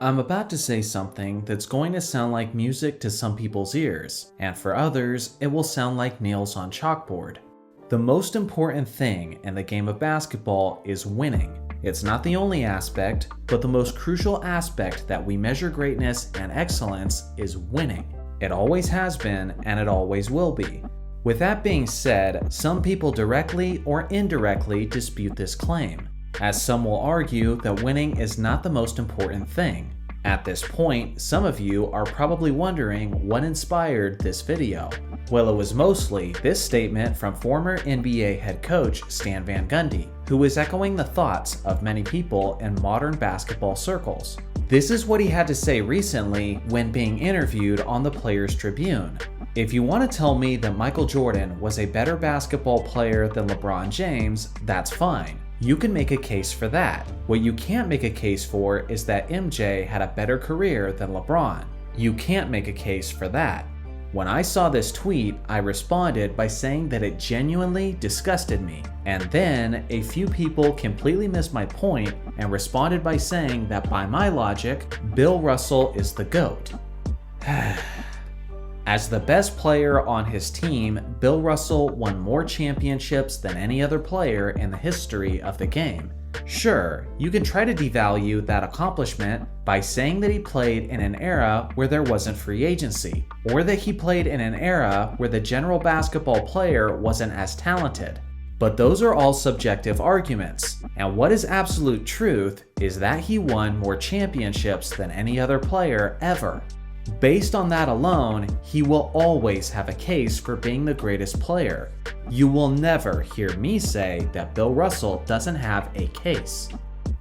I'm about to say something that's going to sound like music to some people's ears, and for others, it will sound like nails on chalkboard. The most important thing in the game of basketball is winning. It's not the only aspect, but the most crucial aspect that we measure greatness and excellence is winning. It always has been, and it always will be. With that being said, some people directly or indirectly dispute this claim, as some will argue that winning is not the most important thing. At this point, some of you are probably wondering what inspired this video. Well, it was mostly this statement from former NBA head coach Stan Van Gundy, who was echoing the thoughts of many people in modern basketball circles. This is what he had to say recently when being interviewed on the Players Tribune. If you want to tell me that Michael Jordan was a better basketball player than LeBron James, that's fine. You can make a case for that. What you can't make a case for is that MJ had a better career than LeBron. You can't make a case for that. When I saw this tweet, I responded by saying that it genuinely disgusted me. And then a few people completely missed my point and responded by saying that by my logic, Bill Russell is the GOAT. As the best player on his team, Bill Russell won more championships than any other player in the history of the game. Sure, you can try to devalue that accomplishment by saying that he played in an era where there wasn't free agency, or that he played in an era where the general basketball player wasn't as talented. But those are all subjective arguments, and what is absolute truth is that he won more championships than any other player ever. Based on that alone, he will always have a case for being the greatest player. You will never hear me say that Bill Russell doesn't have a case.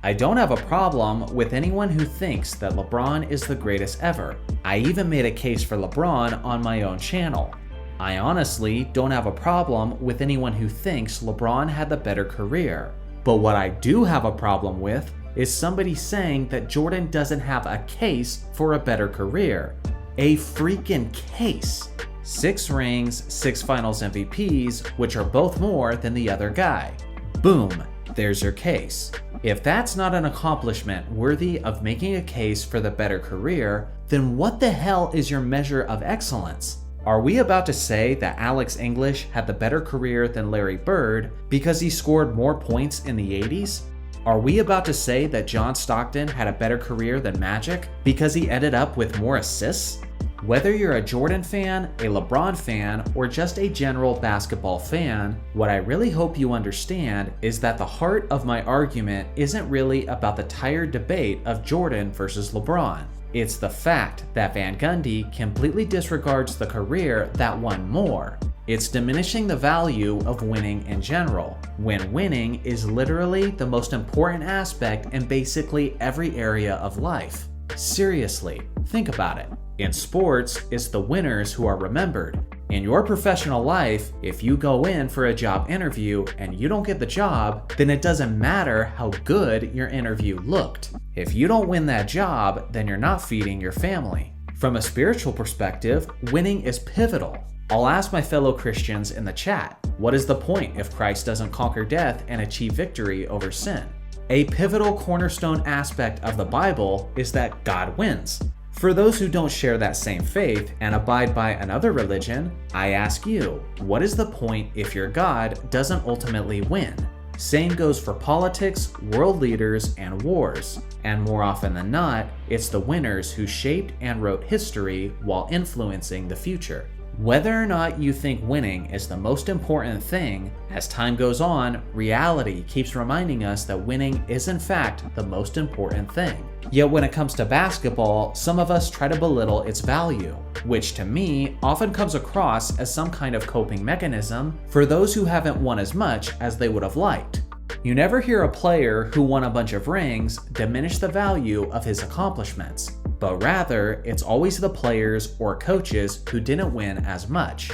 I don't have a problem with anyone who thinks that LeBron is the greatest ever. I even made a case for LeBron on my own channel. I honestly don't have a problem with anyone who thinks LeBron had the better career. But what I do have a problem with is somebody saying that Jordan doesn't have a case for a better career. A freaking case. 6 rings, 6 finals MVPs, which are both more than the other guy. Boom, there's your case. If that's not an accomplishment worthy of making a case for the better career, then what the hell is your measure of excellence? Are we about to say that Alex English had the better career than Larry Bird because he scored more points in the 80s? Are we about to say that John Stockton had a better career than Magic because he ended up with more assists? Whether you're a Jordan fan, a LeBron fan, or just a general basketball fan, what I really hope you understand is that the heart of my argument isn't really about the tired debate of Jordan versus LeBron. It's the fact that Van Gundy completely disregards the career that won more. It's diminishing the value of winning in general, when winning is literally the most important aspect in basically every area of life. Seriously, think about it. In sports, it's the winners who are remembered. In your professional life, if you go in for a job interview and you don't get the job, then it doesn't matter how good your interview looked. If you don't win that job, then you're not feeding your family. From a spiritual perspective, winning is pivotal. I'll ask my fellow Christians in the chat, what is the point if Christ doesn't conquer death and achieve victory over sin? A pivotal cornerstone aspect of the Bible is that God wins. For those who don't share that same faith and abide by another religion, I ask you, what is the point if your God doesn't ultimately win? Same goes for politics, world leaders, and wars. And more often than not, it's the winners who shaped and wrote history while influencing the future. Whether or not you think winning is the most important thing, as time goes on, reality keeps reminding us that winning is in fact the most important thing. Yet when it comes to basketball, some of us try to belittle its value, which to me often comes across as some kind of coping mechanism for those who haven't won as much as they would have liked. You never hear a player who won a bunch of rings diminish the value of his accomplishments, but rather it's always the players or coaches who didn't win as much.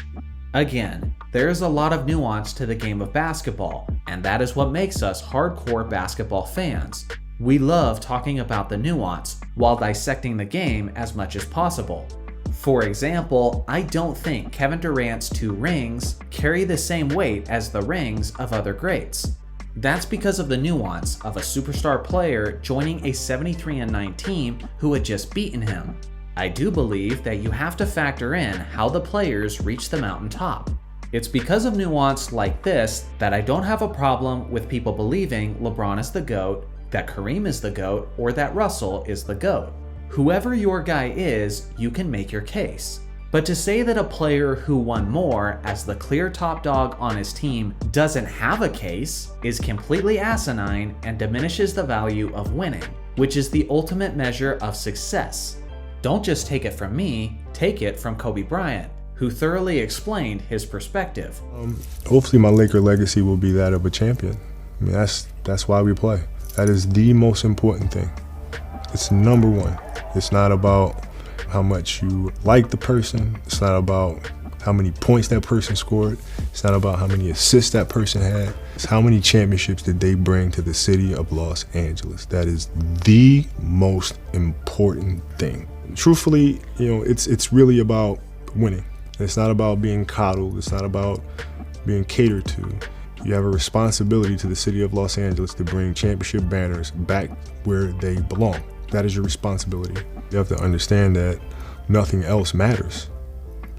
Again, there is a lot of nuance to the game of basketball, and that is what makes us hardcore basketball fans. We love talking about the nuance while dissecting the game as much as possible. For example, I don't think Kevin Durant's 2 rings carry the same weight as the rings of other greats. That's because of the nuance of a superstar player joining a 73-9 team who had just beaten him. I do believe that you have to factor in how the players reach the mountaintop. It's because of nuance like this that I don't have a problem with people believing LeBron is the GOAT, that Kareem is the GOAT, or that Russell is the GOAT. Whoever your guy is, you can make your case. But to say that a player who won more as the clear top dog on his team doesn't have a case is completely asinine and diminishes the value of winning, which is the ultimate measure of success. Don't just take it from me, take it from Kobe Bryant, who thoroughly explained his perspective. Hopefully my Laker legacy will be that of a champion. I mean, that's why we play. That is the most important thing. It's number one. It's not about how much you like the person. It's not about how many points that person scored. It's not about how many assists that person had. It's how many championships did they bring to the city of Los Angeles. That is the most important thing. Truthfully, it's really about winning. It's not about being coddled. It's not about being catered to. You have a responsibility to the city of Los Angeles to bring championship banners back where they belong. That is your responsibility. You have to understand that nothing else matters.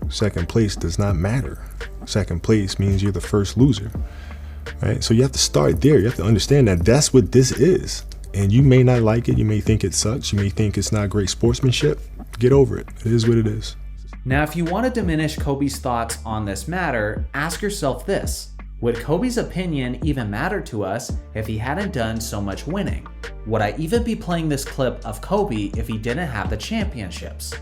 Second place does not matter. Second place means you're the first loser, right? So you have to start there. You have to understand that that's what this is. And you may not like it. You may think it sucks. You may think it's not great sportsmanship. Get over it. It is what it is. Now, if you want to diminish Kobe's thoughts on this matter, ask yourself this. Would Kobe's opinion even matter to us if he hadn't done so much winning? Would I even be playing this clip of Kobe if he didn't have the championships?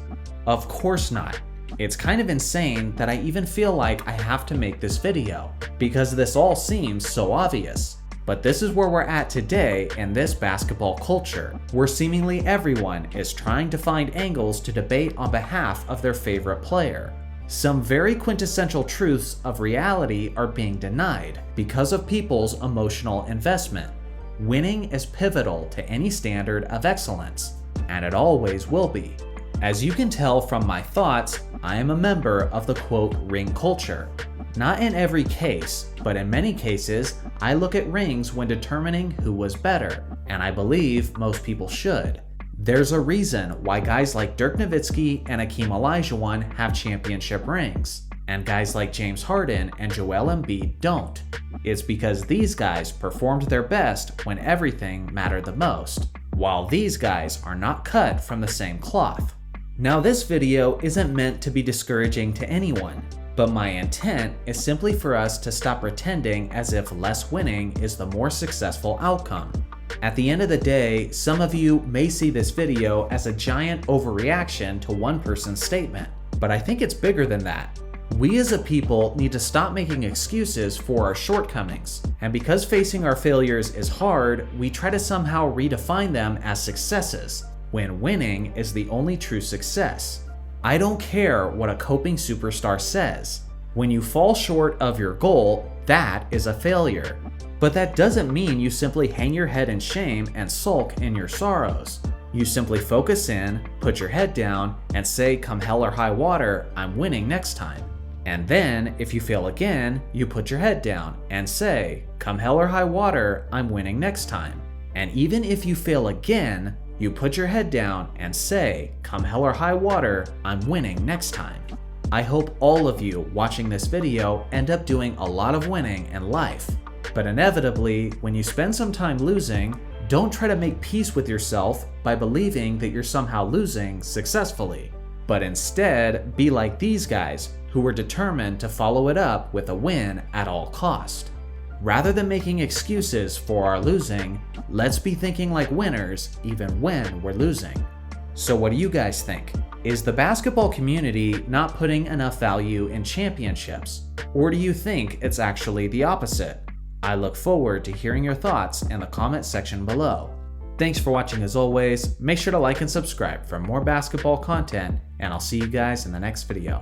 Of course not. It's kind of insane that I even feel like I have to make this video, because this all seems so obvious. But this is where we're at today in this basketball culture, where seemingly everyone is trying to find angles to debate on behalf of their favorite player. Some very quintessential truths of reality are being denied because of people's emotional investment. Winning is pivotal to any standard of excellence, and it always will be. As you can tell from my thoughts, I am a member of the quote ring culture. Not in every case, but in many cases, I look at rings when determining who was better, and I believe most people should. There's a reason why guys like Dirk Nowitzki and Hakeem Olajuwon have championship rings, and guys like James Harden and Joel Embiid don't. It's because these guys performed their best when everything mattered the most, while these guys are not cut from the same cloth. Now, this video isn't meant to be discouraging to anyone, but my intent is simply for us to stop pretending as if less winning is the more successful outcome. At the end of the day, some of you may see this video as a giant overreaction to one person's statement, but I think it's bigger than that. We as a people need to stop making excuses for our shortcomings, and because facing our failures is hard, we try to somehow redefine them as successes, when winning is the only true success. I don't care what a coping superstar says. When you fall short of your goal, that is a failure. But that doesn't mean you simply hang your head in shame and sulk in your sorrows. You simply focus in, put your head down, and say, come hell or high water, I'm winning next time. And then, if you fail again, you put your head down and say, come hell or high water, I'm winning next time. And even if you fail again, you put your head down and say, come hell or high water, I'm winning next time. I hope all of you watching this video end up doing a lot of winning in life. But inevitably, when you spend some time losing, don't try to make peace with yourself by believing that you're somehow losing successfully. But instead, be like these guys who were determined to follow it up with a win at all cost. Rather than making excuses for our losing, let's be thinking like winners even when we're losing. So what do you guys think? Is the basketball community not putting enough value in championships? Or do you think it's actually the opposite? I look forward to hearing your thoughts in the comment section below. Thanks for watching as always. Make sure to like and subscribe for more basketball content, and I'll see you guys in the next video.